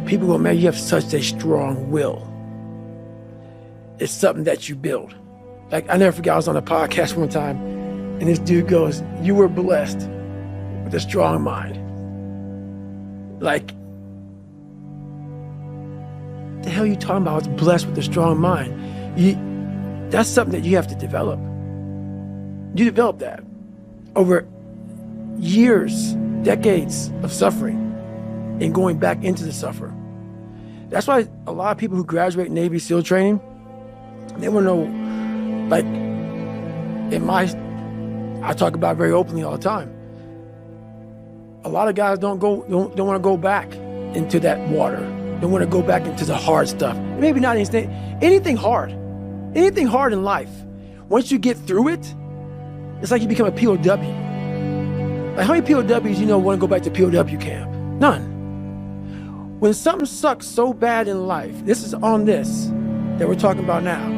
people go, man, you have such a strong will. It's something that you build. Like, I never forget, I was on a podcast one time, and this dude goes, you were blessed with a strong mind. Like, the hell are you talking about? I was blessed with a strong mind. That's something that you have to develop. You develop that over years, decades of suffering and going back into the suffer. That's why a lot of people who graduate Navy SEAL training, they want to know, like, I talk about it very openly all the time. A lot of guys don't want to go back into that water. Don't want to go back into the hard stuff. Maybe not anything hard. Anything hard in life. Once you get through it, it's like you become a POW. Like, how many POWs want to go back to POW camp? None. When something sucks so bad in life, this is on this that we're talking about now.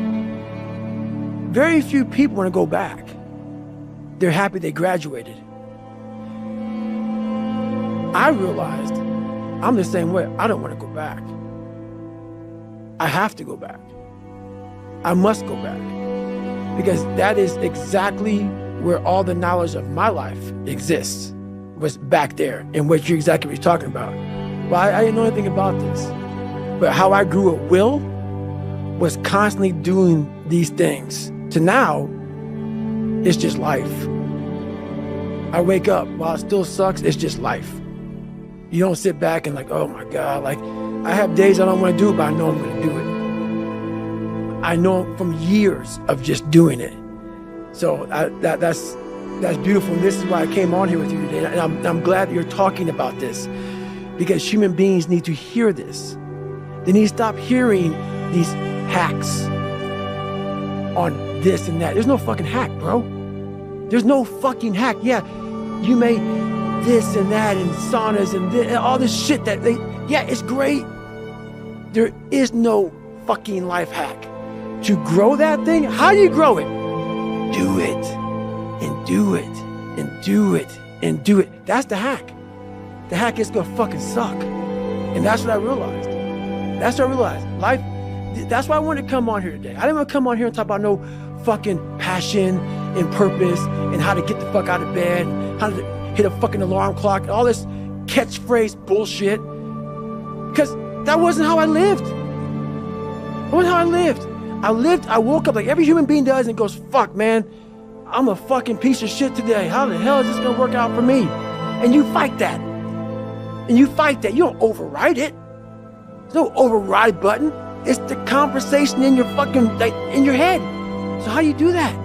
Very few people want to go back. They're happy they graduated. I realized I'm the same way. I don't want to go back. I have to go back. I must go back. Because that is exactly where all the knowledge of my life exists, was back there, and what you're talking about. Well, I didn't know anything about this. But how I grew a will was constantly doing these things. To now, it's just life. I wake up, while it still sucks, it's just life. You don't sit back and like, oh my God, like, I have days I don't want to do it, but I know I'm going to do it. I know from years of just doing it. So that's beautiful. And this is why I came on here with you today. And I'm glad that you're talking about this, because human beings need to hear this. They need to stop hearing these hacks on this and that. There's no fucking hack, bro. There's no fucking hack. Yeah, you may this and that and saunas and this, all this shit that yeah, it's great. There is no fucking life hack. To grow that thing, how do you grow it? Do it, and do it, and do it, and do it. That's the hack. The hack is gonna fucking suck. And that's what I realized. That's what I realized. Life, that's why I wanted to come on here today. I didn't want to come on here and talk about no fucking passion and purpose and how to get the fuck out of bed, and how to hit a fucking alarm clock, and all this catchphrase bullshit. Because that wasn't how I lived. That wasn't how I lived. I woke up like every human being does and goes, fuck, man, I'm a fucking piece of shit today. How the hell is this gonna work out for me? And you fight that. And you fight that. You don't override it. There's no override button. It's the conversation in your fucking, like, in your head. So how do you do that?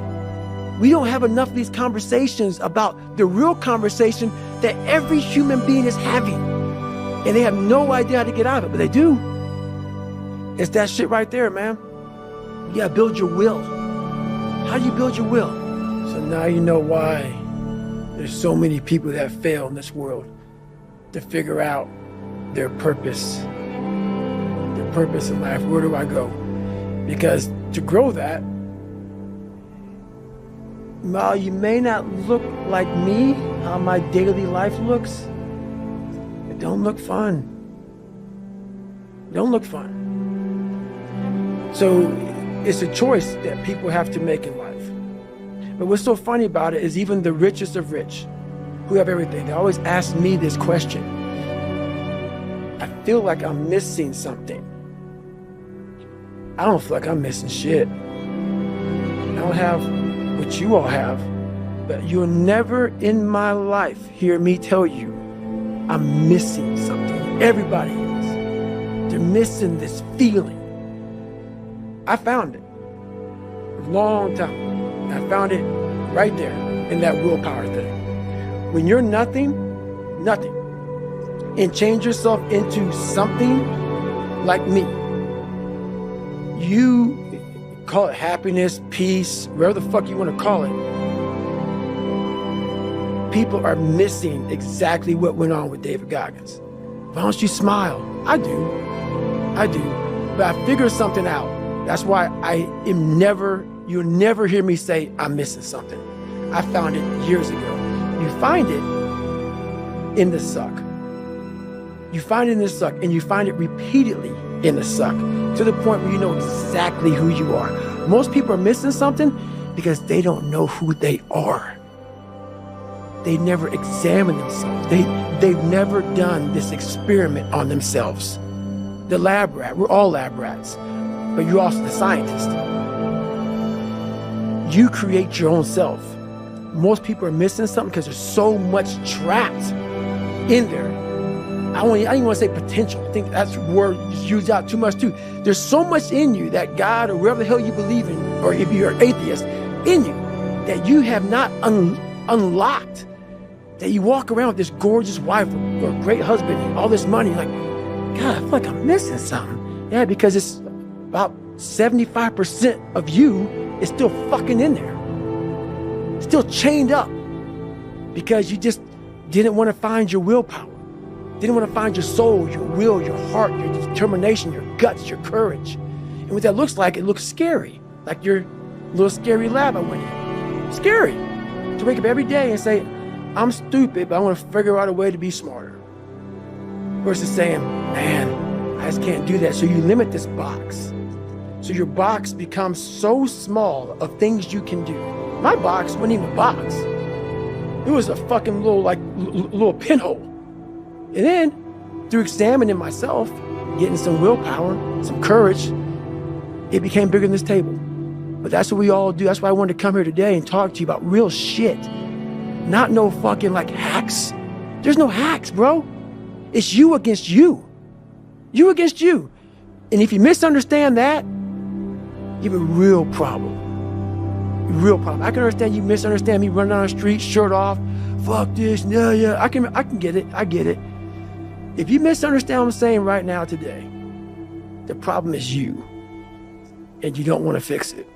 We don't have enough of these conversations about the real conversation that every human being is having. And they have no idea how to get out of it, but they do. It's that shit right there, man. You gotta build your will. How do you build your will? So now you know why there's so many people that fail in this world to figure out their purpose in life. Where do I go? Because to grow that, while you may not look like me, how my daily life looks, it don't look fun. It don't look fun. So it's a choice that people have to make in life. But what's so funny about it is even the richest of rich, who have everything, they always ask me this question. I feel like I'm missing something. I don't feel like I'm missing shit. I don't have what you all have, but you'll never in my life hear me tell you I'm missing something. Everybody is. They're missing this feeling. I found it a long time. I found it right there in that willpower thing. When you're nothing, and change yourself into something like me, you call it happiness, peace, whatever the fuck you want to call it. People are missing exactly what went on with David Goggins. Why don't you smile? I do. But I figured something out. That's why you'll never hear me say I'm missing something. I found it years ago. You find it in the suck. You find it in the suck, and you find it repeatedly in the suck to the point where you know exactly who you are. Most people are missing something because they don't know who they are. They never examine themselves. They've never done this experiment on themselves. The lab rat, we're all lab rats, but you're also the scientist. You create your own self. Most people are missing something because there's so much trapped in there. I don't even want to say potential. I think that's a word just used out too much too. There's so much in you that God or whatever the hell you believe in, or if you're an atheist, in you that you have not unlocked, that you walk around with this gorgeous wife or great husband and all this money, like, God, I feel like I'm missing something. Yeah, because it's about 75% of you is still fucking in there. Still chained up. Because you just didn't want to find your willpower. Didn't want to find your soul, your will, your heart, your determination, your guts, your courage. And what that looks like, it looks scary. Like your little scary lab I went in. Scary. To wake up every day and say, I'm stupid, but I want to figure out a way to be smarter. Versus saying, man, I just can't do that. So you limit this box. So your box becomes so small of things you can do. My box wasn't even a box. It was a fucking little pinhole. And then, through examining myself, getting some willpower, some courage, it became bigger than this table. But that's what we all do. That's why I wanted to come here today and talk to you about real shit. Not no fucking like hacks. There's no hacks, bro. It's you against you. You against you. And if you misunderstand that, you have a real problem. A real problem. I can understand you misunderstand me running down the street, shirt off, fuck this, yeah. I can get it. I get it. If you misunderstand what I'm saying right now today, the problem is you. And you don't want to fix it.